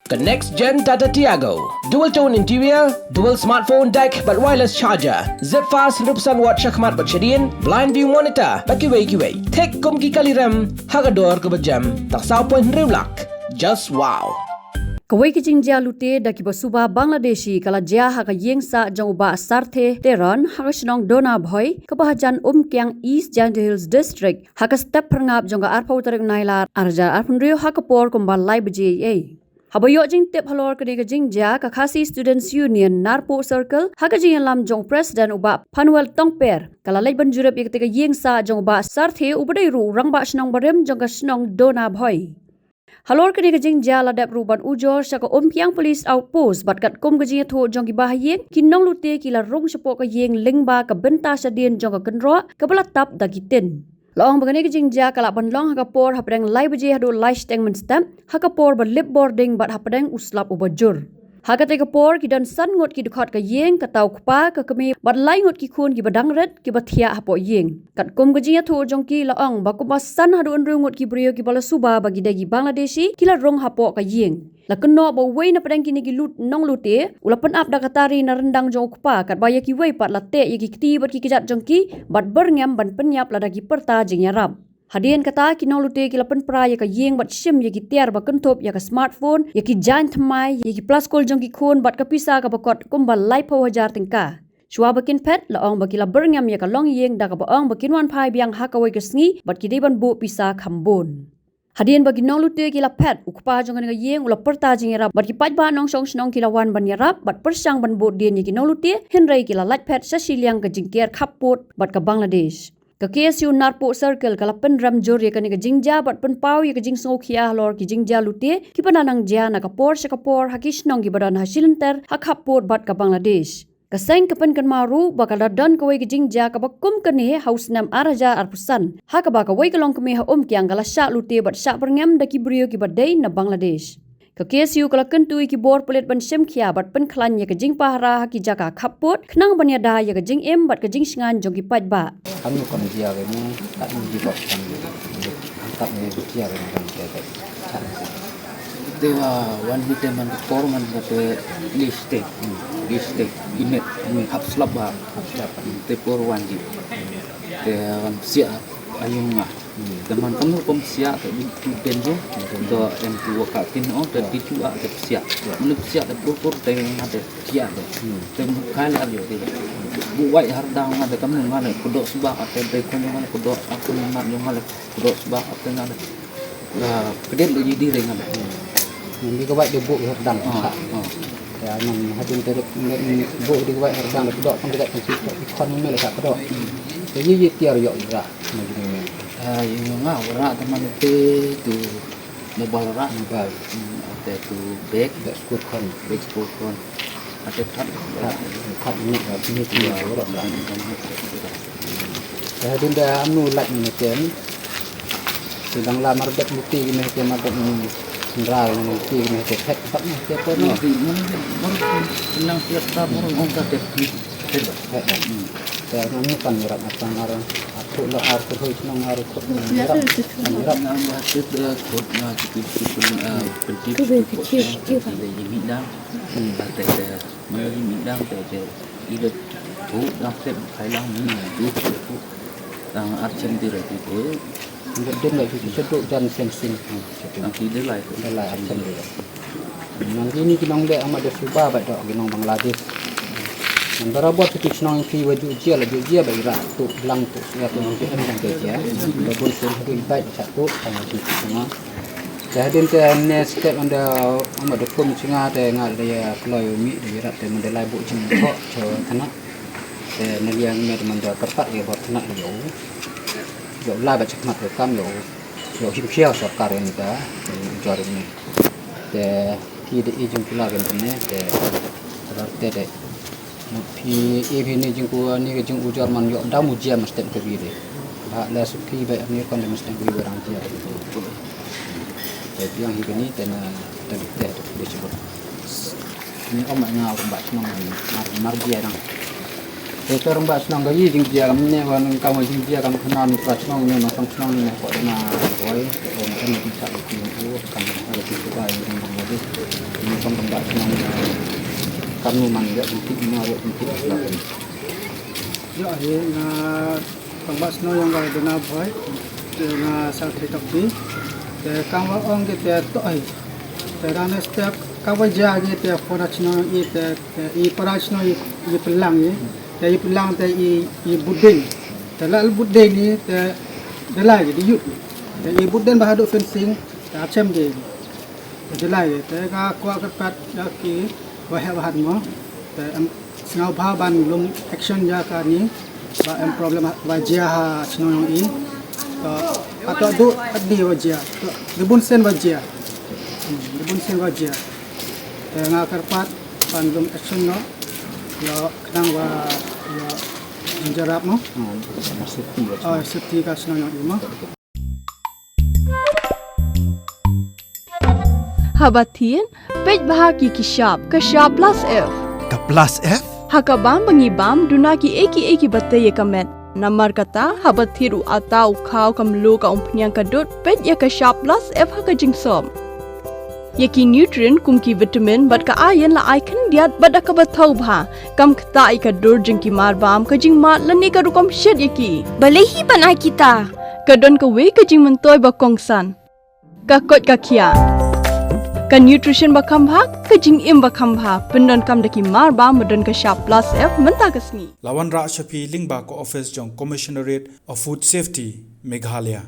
The next gen Tata Tiago. Dual tone interior, dual smartphone deck but wireless charger. Zip fast 100% watt syakmat bersyadian, blind view monitor, bagi way. Tek kum ki kali rem, hagador ke berjam, tak saupun riulak. Just wow. Kawai kijing jia lute daki basuba Bangladeshi kala jia haka yengsa jang uba sarte teron haka shnong dona bhoi kebahajan Kyang East Giant Hills District haka step perngap jangga arpau tarik nailar arja arpunrio haka por kumbal lai bje. Habayok jing tip halor kene ke jing ja ka Khasi Students Union Narpo Circle haka jing lam jong President uba Panuel Tongper kala lai banjurep ye ketika yengsa jong uba sarte ubadai ru rangba shnong barem jangga shnong dona bhoi. Halor kene ke jing ja ladap ruban ujor saka Kyang Police Outpost bat kat kum ke jing tho jong ki bahayeng kinong lute kila rong sepok ke yeng lingba ke benta sadien jong ke kenro ke belatap dagitin. Laong bagani ke jing ja kala banlong haka por hapadeng lai beje hadu lai statement stamp haka por ba lip boarding bat hapadeng uslap ubajur. Haka te por ki dan san ngot ki dukhat ka yeng ka tau kpa ka kami bat lai ngot ki khun ki badang red ki bathia hapo yeng. Kat kum ke jing tho jong ki laong ba kuma san hadu unru ngot ki brio ki bala suba bagi dagi Bangladeshi kila rong hapo ka yeng. La keno ba wei na padang kini ki lut nong lute ulapan ap da katari na rendang jong kpa kat baya ki wei pat late ye ki kti bat ki kijat jong ki bat berngam ban penyap la dagi perta jing yarap. Hadian kata ki nong lute ki lapan pra ye ka yeng bat sim ye ki tiar ba kentop ye ka smartphone ye ki giant mai ye ki plus kol jong ki khon bat ka pisa ka bakot kumbal lai pau hajar tingka. Shua bakin pet laong bakila berngam ye ka long yeng da ka baong bakin wan pai biang hakawai ke sngi bat ki deban bu pisa khambon. Hadian bagi nong lute kila pet ukpa jong nga yeng ula perta jing yarap bat ki paj ba nong song snong kila wan ban yarap bat persang ban bot dien ye ki nong lute henrai kila lat pet sasiliang ka jingker khapot bat ka Bangladesh. Ka KSU Narpo Circle kala pen ram jor ye ka ni ka jingja bat pen pau ye ka jing song khia lor ki jingja lute ki pananang ja na ka por hakish nong ki badan hasilenter hakhapot bat ka Bangladesh. Kaseng kepen kan maru bakal dan kawai kijing ja ka bakum kene haus nam araja arpusan haka ba kawai kalong keme ha Kyang kala syak lute bat syak perngam daki brio ki badai na Bangladesh. Ka KSU kala kentui ki bor pelet ban sem khia bat pen khlan ye kijing pahara haki jaka khapot khnang ban ya da ye kijing em bat kijing singan jong ki paj ba. Kami kon dia ke ni tak ni kok kan tak ni dia ke kan dia. Dewa wan hite man korman ke liste inet hap slap ba te por wan di te sia ayunga teman kamu kom sia ke di benjo do em tu ka tin o te di tu a te sia lu sia te por te ngade sia te kala yo te bu wai har dang ngade kamu ngade kodok subak ate te kon ngade kodok aku ngade kodok subak ate ngade kedet lu jadi re ngade ni ko wai de bu har dang ya nang hadin teruk bu di wai har dang kodok kan dekat kon ni le ka kodok te yi tiar yo ra ni yung nga wala teman tu mobile ra mobile ate tu bag school kon ate khat ni ni dia wala ra ya din da anu lak ni ken sedang lamar dak muti ni ke madak ni sendral ni muti ni ke khat tak ni ke pon ni senang tiap ta murung ongka tek ya nang kan rat atang arang aku la aku hoi nang ar ko ni rat nang hasit ko na ki penting kecil di midang ate di midang te ide tu dak te khailang ni tu tang archen di re tu ngeden la ki seduk jan sensing nang ki de lai archen di nang ini kinong le amat de suba ba dok kinong Bangladesh antara buat titik senang ki waju jia bagi rak tu belang tu ya tu nanti kan kerja babon sen tu ibat satu sama si semua jadi ente step anda amat dekum singa te ngal dia kloy mi di rak te mendelai bu jin kok jo tanak te neliang me menda kertak ye bot tanak yo la ba cakmat kam yo him khiao sarkar ni ta jor ni te ki de ejung pula kan ne te te pi ni jingku ni ke jing ujar man yo da mujia mesti ke bire ba la suki ba ni kon mesti ke bire orang dia jadi yang ini tena te disebut ni om ngau mbak cuma mar dia dang Itu orang bahas nang gaji jing dia kami ni wan kamu jing dia kami kenal pas nang ni masang nang ni kau na boy orang kan bisa itu kami ada itu baik jing gaji ini kan bahas nang kami mangga bukit ni awak bukit lagi. Ya, na bahas nang yang kau dona boy na sakit tapi kamu orang kita tu Terana setiap kawan jaga kita perasaan itu, perasaan itu pelang i pelang i buding. Terlalu buding ni terlai di yuk. I buding bahadu fencing acem je. Terlai. Terka kuat kepat lagi bahan mo. Sengau bahan lum action jaga ni. Bah problem wajah senang i. Atau tu adi wajah. Ribun sen wajah. Ribun sen wajah. Tengah kerpat pandum action no. Ya kenang wa ya menjarap mo. Safety ka senang mo. Habatin pej bahagi kishap plus F. Ka plus F? Hakabam bangibam dunaki eki batay kamet. Namar kata habathiru atau kau kamlu ka umpnyang kadut pej ya kishap plus F hakajingsom. Yaki nutrient kumki vitamin bat ka ayan la icon diat bada ka bathau bha kam khta ika dur jingki marbam ka jing mat lani ka rukom shed yaki balehi banai kita kadon ka we ka jing mentoy ba kongsan ka kot ka khia ka nutrition ba khambha ka jing im ba khambha pendon kam daki marbam medon ka sharp plus F menta kasni Lawan Ra Shafi Lingba ko office jong Commissionerate of Food Safety Meghalaya